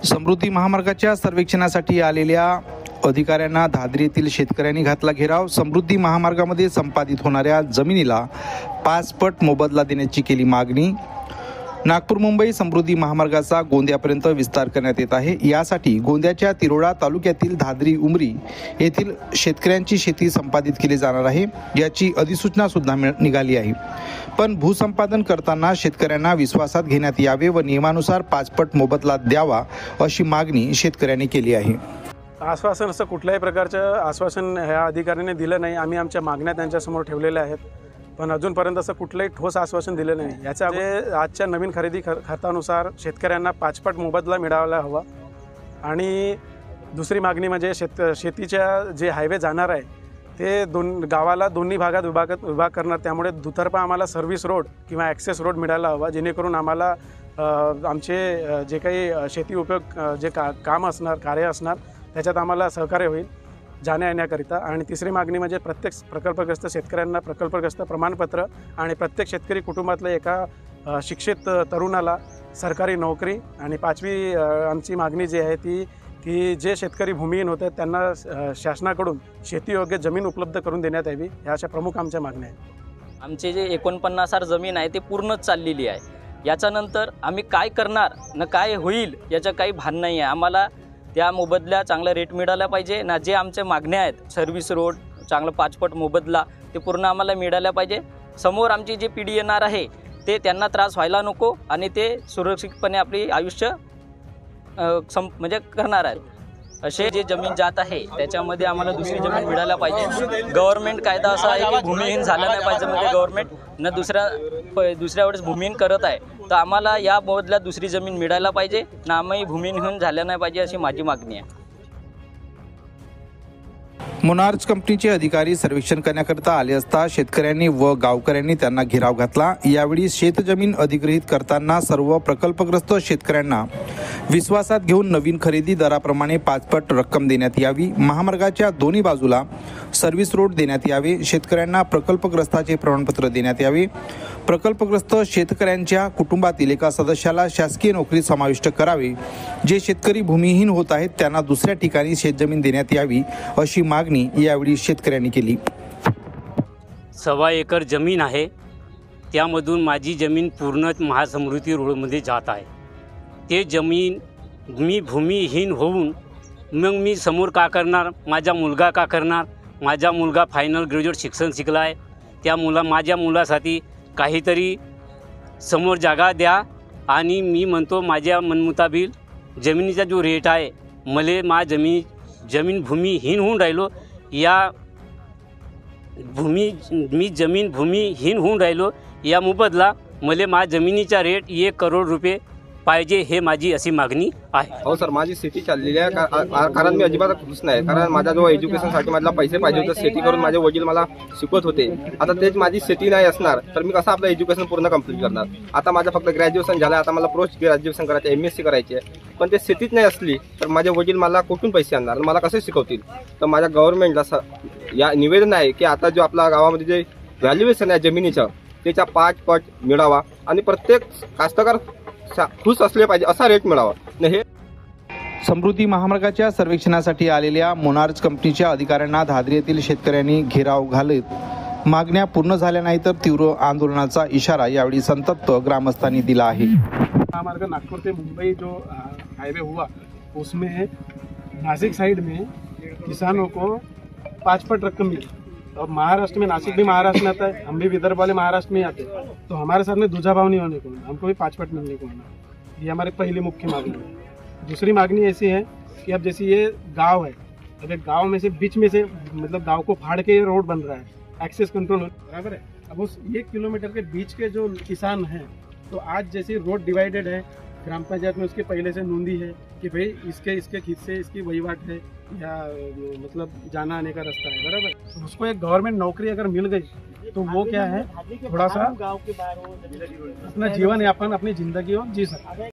समृद्धी महामार्गाच्या सर्वेक्षणासाठी आलेल्या अधिकाऱ्यांना धादरी येथील शेतकऱ्यांनी घातला घेराव। समृद्धी महामार्गामध्ये संपादित होणाऱ्या जमिनीला 5 पट मोबदला देण्याची केली मागणी। नागपूर मुंबई समृद्धी महामार्गाचा गोंदियापर्यंत विस्तार करण्यात येत आहे। यासाठी गोंदियाच्या तिरोडा तालुक्यातील धादरी उमरी येथील शेतकऱ्यांची शेती संपादित केली जाणार आहे। याची अधिसूचना सुद्धा निघाली आहे। पण भूसंपादन करताना शेतकऱ्यांना विश्वासात घेण्यात यावे व नियमानुसार 5 पट मोबदला द्यावा अशी मागणी शेतकऱ्यांनी केली आहे। आश्वासन असं कुठल्याही प्रकारचं आश्वासन ह्या अधिकाऱ्याने दिलं नाही। आम्ही आमच्या मागण्या त्यांच्यासमोर ठेवलेल्या आहेत, पण अजूनपर्यंत असं कुठलंही ठोस आश्वासन दिलं नाही। याच्या आजच्या नवीन खरेदी खतानुसार शेतकऱ्यांना 5 पट मोबदला मिळायला हवा। आणि दुसरी मागणी म्हणजे शेतीच्या जे हायवे जाणार आहे ते गावाला दोन्ही भागात विभाग करणार, त्यामुळे दुतर्फा आम्हाला सर्व्हिस रोड किंवा ॲक्सेस रोड मिळायला हवा, जेणेकरून आम्हाला आमचे जे काही शेती उपयोग जे काम असणार कार्य असणार त्याच्यात आम्हाला सहकार्य होईल जाण्या येण्याकरिता। आणि तिसरी मागणी म्हणजे प्रत्येक प्रकल्पग्रस्त शेतकऱ्यांना प्रकल्पग्रस्त प्रमाणपत्र आणि प्रत्येक शेतकरी कुटुंबातल्या एका शिक्षित तरुणाला सरकारी नोकरी। आणि 5वी आमची मागणी जी आहे ती की जे शेतकरी भूमिहीन होते त्यांना शासनाकडून शेतीयोग्य जमीन उपलब्ध करून देण्यात यावी। ह्या अशा प्रमुख आमच्या मागण्या आहेत। आमचे जे 49,000 जमीन आहे ते पूर्णच चाललेली आहे। याच्यानंतर आम्ही काय करणार न काय होईल याचं काही भान नाही आहे। आम्हाला त्या मोबदल्या चांगला रेट मिळाला पाहिजे ना। जे आमच्या मागण्या आहेत सर्व्हिस रोड चांगलं 5 पट मोबदला ते पूर्ण आम्हाला मिळायला पाहिजे। समोर आमची जी पिढी येणार आहे ते त्यांना त्रास व्हायला नको आणि ते सुरक्षितपणे आपली आयुष्य म्हणजे करणार आहेत। असे जे जमीन जात आहे त्याच्यामध्ये आम्हाला दुसरी जमीन मिळायला पाहिजे। गव्हर्नमेंट कायदा असा आहे की भूमिहीन झालं नाही पाहिजे, म्हणजे गव्हर्नमेंट न दुसऱ्या वेळेस भूमिहीन करत आहे तर आम्हाला या बदल्यात दुसरी जमीन मिळायला पाहिजे ना। आम्ही भूमिहीन झालं नाही पाहिजे अशी माझी मागणी आहे। मोनार्च कंपनीचे अधिकारी सर्वेक्षण करण्याकरता आले असता शेतकऱ्यांनी व गावकऱ्यांनी त्यांना घेराव घातला। यावेळी शेतजमीन अधिग्रहित करताना सर्व प्रकल्पग्रस्त शेतकऱ्यांना विश्वासात घेऊन नवीन खरेदी दराप्रमाणे 5 पट रक्कम देण्यात यावी। महामार्गाच्या दोन्ही बाजूला सर्व्हिस रोड देण्यात यावे। शेतकऱ्यांना प्रकल्पग्रस्ताचे प्रमाणपत्र देण्यात यावे। प्रकल्पग्रस्त शेतकऱ्यांच्या कुटुंबातील एका सदस्याला शासकीय नोकरीत समाविष्ट करावे। जे शेतकरी भूमिहीन होत आहेत त्यांना दुसऱ्या ठिकाणी शेतजमीन देण्यात यावी अशी मागणी यावेळी शेतकऱ्यांनी केली। 1.25 एकर जमीन आहे, त्यामधून माझी जमीन पूर्ण महासमृद्धी रोडमध्ये जात आहे। ते जमीन मी भूमिहीन होऊन मग मी समोर का करणार, माझा मुलगा का करणार। माझा मुलगा फायनल ग्रॅज्युएट शिक्षण शिकला आहे, त्या माझ्या मुलासाठी काहीतरी समोर जागा द्या। आणि मी म्हणतो माझ्या मनमुताबिक जमिनीचा जो रेट आहे मला जमीन भूमिहीन होऊन राहिलो मी जमीन भूमिहीन होऊन राहिलो या मोबदला मला जमिनीचा रेट 1 करोड रुपये पाहिजे, हे माझी अशी मागणी आहे। हो सर, माझी शेती चाललेली आहे कारण मी अजिबात खुश नाही। कारण माझा जो एज्युकेशनसाठी मला पैसे पाहिजे होते, शेती करून माझे वडील मला शिकवत होते। आता तेच माझी शेती नाही असणार तर मी कसं आपलं एज्युकेशन पूर्ण कंप्लीट करणार। आता माझं फक्त ग्रॅज्युएशन झालं, आता मला पोस्ट ग्रॅज्युएशन करायचं, MSc करायची आहे, पण ते शेतीच नाही असली तर माझे वडील मला कुठून पैसे आणणार, मला कसे शिकवतील। तर माझ्या गव्हर्नमेंटला या निवेदन आहे की आता जो आपल्या गावामध्ये जे व्हॅल्युएशन आहे जमिनीचं त्याच्या 5 पट मिळावा आणि प्रत्येक कास्तकार खुश असले पाहिजे असा रेट मिळावा। हे समृद्धी महामार्गाच्या सर्वेक्षणासाठी आलेल्या मोनार्च कंपनीच्या अधिकाऱ्यांना धादरी येथील शेतकऱ्यांनी घेराव घालत मागण्या पूर्ण झाल्या नाही तर तीव्र आंदोलनाचा इशारा यावेळी संतप्त ग्रामस्थांनी दिला आहे। महामार्ग नागपुर से मुंबई जो हाईवे हुआ उसमें नासिक साइड में किसानों को 5 पट रकम मिली। और महाराष्ट्र में, नासिक भी महाराष्ट्र में आता है, हम भी विदर्भ वाले महाराष्ट्र में ही आते हैं, तो हमारे साथ में दूजा भाव नहीं होने को, हमको भी 5 पट मिलने को होना। ये हमारी पहली मुख्य मांगनी है। दूसरी मांगनी ऐसी है कि अब जैसे ये गांव है, अब एक गांव में से बीच में से मतलब गांव को फाड़ के रोड बन रहा है, एक्सेस कंट्रोल बराबर है। अब उस 1 किलोमीटर के बीच के जो किसान हैं तो आज जैसे रोड डिवाइडेड है, ग्राम पंचायत में उसके पहले से नोंदी है कि भाई इसके हिस्से इसकी वहीवाट है या मतलब जाना आने का रास्ता है, बराबर। तो उसको एक गवर्नमेंट नौकरी अगर मिल गई तो वो क्या है थोड़ा सा अपना जीवन यापन अपनी जिंदगी और जी सकता है।